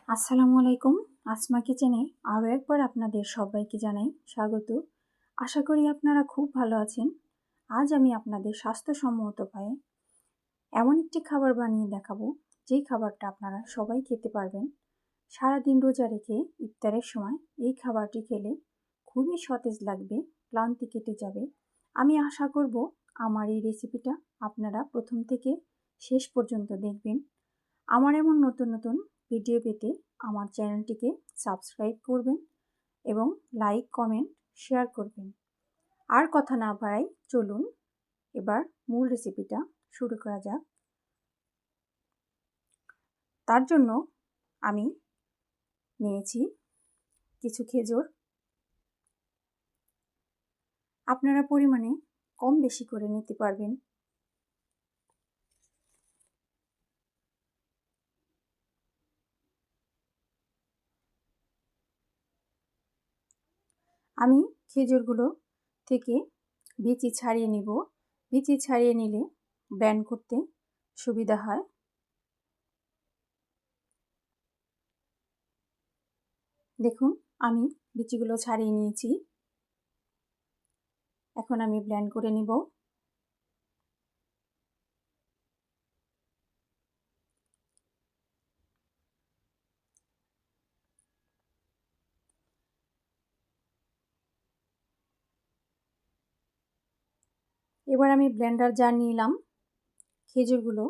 আসসালামু আলাইকুম। আসমা কিচেনে আরও একবার আপনাদের সবাইকে জানাই স্বাগত। আশা করি আপনারা খুব ভালো আছেন। আজ আমি আপনাদের স্বাস্থ্যসম্মত উপায়ে এমন একটি খাবার বানিয়ে দেখাবো, যেই খাবারটা আপনারা সবাই খেতে পারবেন। সারাদিন রোজা রেখে ইফতারের সময় এই খাবারটি খেলে খুবই সতেজ লাগবে, ক্লান্তি কেটে যাবে। আমি আশা করব আমার এই রেসিপিটা আপনারা প্রথম থেকে শেষ পর্যন্ত দেখবেন। আমার এমন নতুন নতুন ভিডিও পেতে আমার চ্যানেলটিকে সাবস্ক্রাইব করবেন এবং লাইক, কমেন্ট, শেয়ার করবেন। আর কথা না বাড়াই, চলুন এবার মূল রেসিপিটা শুরু করা যাক। তার জন্য আমি নিয়েছি কিছু খেজুর। আপনারা পরিমাণে কম বেশি করে নিতে পারবেন। আমি খেজুরগুলো থেকে বিচি ছাড়িয়ে নিব। বিচি ছাড়িয়ে নিলে ব্লেন্ড করতে সুবিধা হয়। দেখুন, আমি বিচিগুলো ছাড়িয়ে নিয়েছি। এখন আমি ব্লেন্ড করে নিব। এবার আমি ব্লেন্ডার জার নিলাম, খেজুরগুলো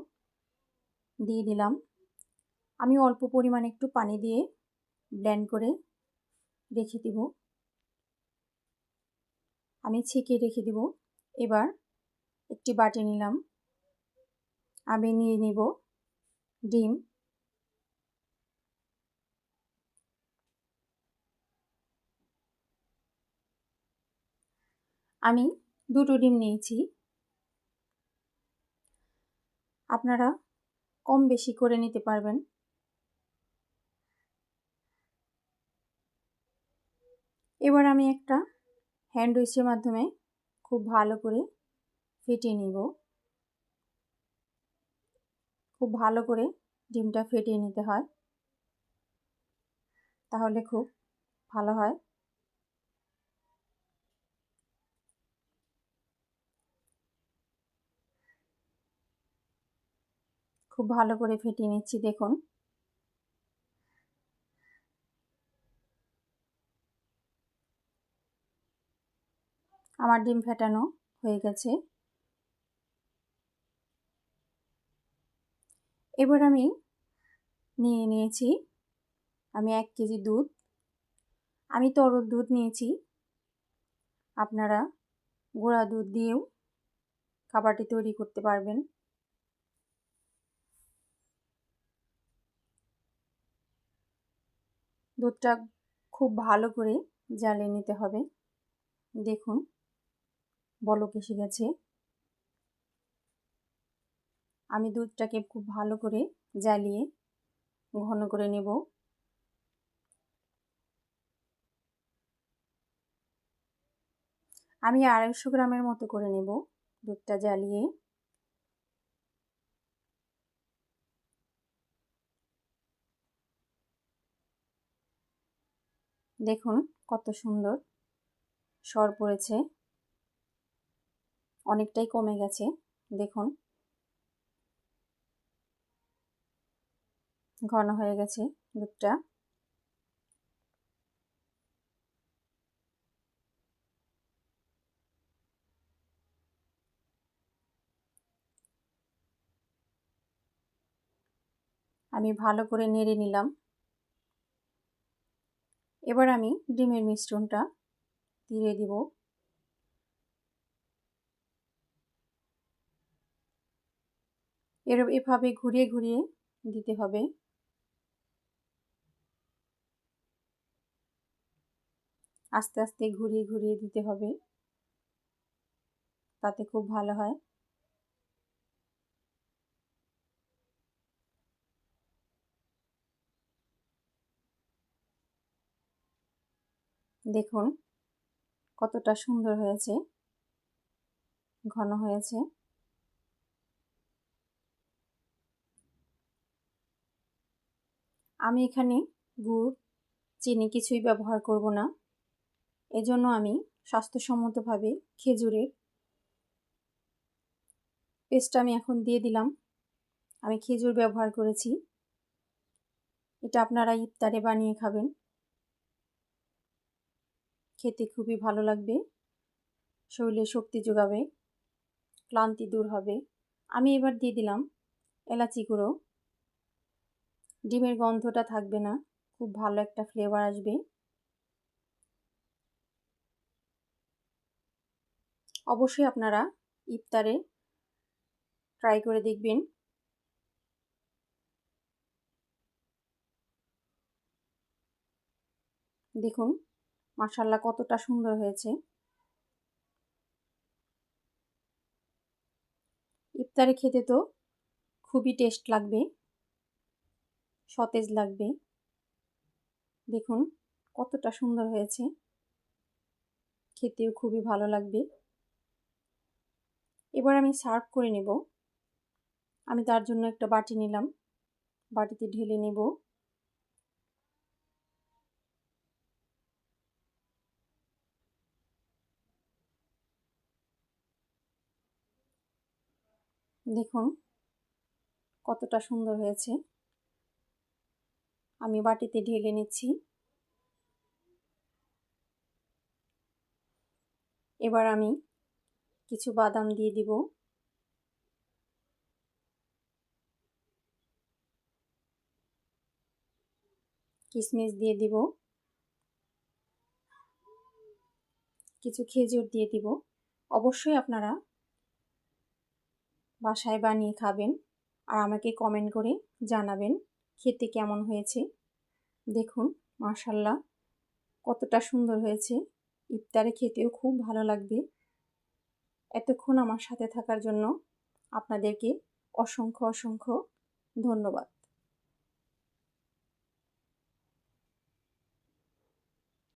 দিয়ে দিলাম। আমি অল্প পরিমাণে একটু পানি দিয়ে ব্লেন্ড করে রেখে দিব। আমি ছেঁকে রেখে দিব। এবার একটি বাটি নিলাম। আমি নিয়ে নিব ডিম। আমি দুটো ডিম নিয়েছি। আপনারা কম বেশি করে নিতে পারবেন। এবার আমি একটা হ্যান্ড উইচের মাধ্যমে খুব ভালো করে ফেটিয়ে নিব। খুব ভালো করে ডিমটা ফেটিয়ে নিতে হয়, তাহলে খুব ভালো হয়। খুব ভালো করে ফেটিয়ে নিচ্ছি, দেখুন। আমার ডিম ফেটানো হয়ে গেছে। এবার আমি নিয়ে নিয়েছি 1 কেজি দুধ। আমি তরল দুধ নিয়েছি। আপনারা গুঁড়া দুধ দিয়েও খাবারটি তৈরি করতে পারবেন। দুধটা খুব ভালো করে জ্বালিয়ে নিতে হবে। দেখুন, বলক এসে গেছে। আমি দুধটাকে খুব ভালো করে জ্বালিয়ে ঘন করে নেব। আমি 250 গ্রামের মতো করে নেব দুধটা জ্বালিয়ে। দেখুন কত সুন্দর সর পড়েছে, অনেকটাই কমে গেছে। দেখুন, ঘন হয়ে গেছে দুধটা। আমি ভালো করে নেড়ে নিলাম। এবার আমি ডিমের মিশ্রণটা দিয়ে দিব। এভাবে ঘুরিয়ে ঘুরিয়ে দিতে হবে। আস্তে আস্তে ঘুরিয়ে ঘুরিয়ে দিতে হবে, তাতে খুব ভালো হয়। দেখুন কতটা সুন্দর হয়েছে, ঘন হয়েছে। আমি এখানে গুড় চিনি কিছুই ব্যবহার করব না। এজন্য আমি স্বাস্থ্যসম্মতভাবে খেজুরের পেস্টটা আমি এখন দিয়ে দিলাম। আমি খেজুর ব্যবহার করেছি। এটা আপনারা ইফতারে বানিয়ে খাবেন, খেতে খুবই ভালো লাগবে, শরীরে শক্তি যোগাবে, ক্লান্তি দূর হবে। আমি এবার দিয়ে দিলাম এলাচি গুঁড়ো। ডিমের গন্ধটা থাকবে না, খুব ভালো একটা ফ্লেভার আসবে। অবশ্যই আপনারা ইফতারে ট্রাই করে দেখবেন। দেখুন মাশাআল্লাহ কতটা সুন্দর হয়েছে। ইফতারে খেতে তো খুবই টেস্ট লাগবে, সতেজ লাগবে। দেখুন কতটা সুন্দর হয়েছে, খেতেও খুবই ভালো লাগবে। এবার আমি সার্ভ করে নেব। আমি তার জন্য একটা বাটি নিলাম, বাটিতে ঢেলে নেব। দেখুন কতটা সুন্দর হয়েছে। আমি বাটিতে ঢেলে নিচ্ছি। এবার আমি কিছু বাদাম দিয়ে দিব, কিশমিশ দিয়ে দিব, কিছু খেজুর দিয়ে দিব। অবশ্যই আপনারা বাসায় বানিয়ে খাবেন আর আমাকে কমেন্ট করে জানাবেন খেতে কেমন হয়েছে। দেখুন মাশাআল্লাহ কতটা সুন্দর হয়েছে, ইফতারে খেতেও খুব ভালো লাগবে। এতক্ষণ আমার সাথে থাকার জন্য আপনাদেরকে অসংখ্য অসংখ্য ধন্যবাদ।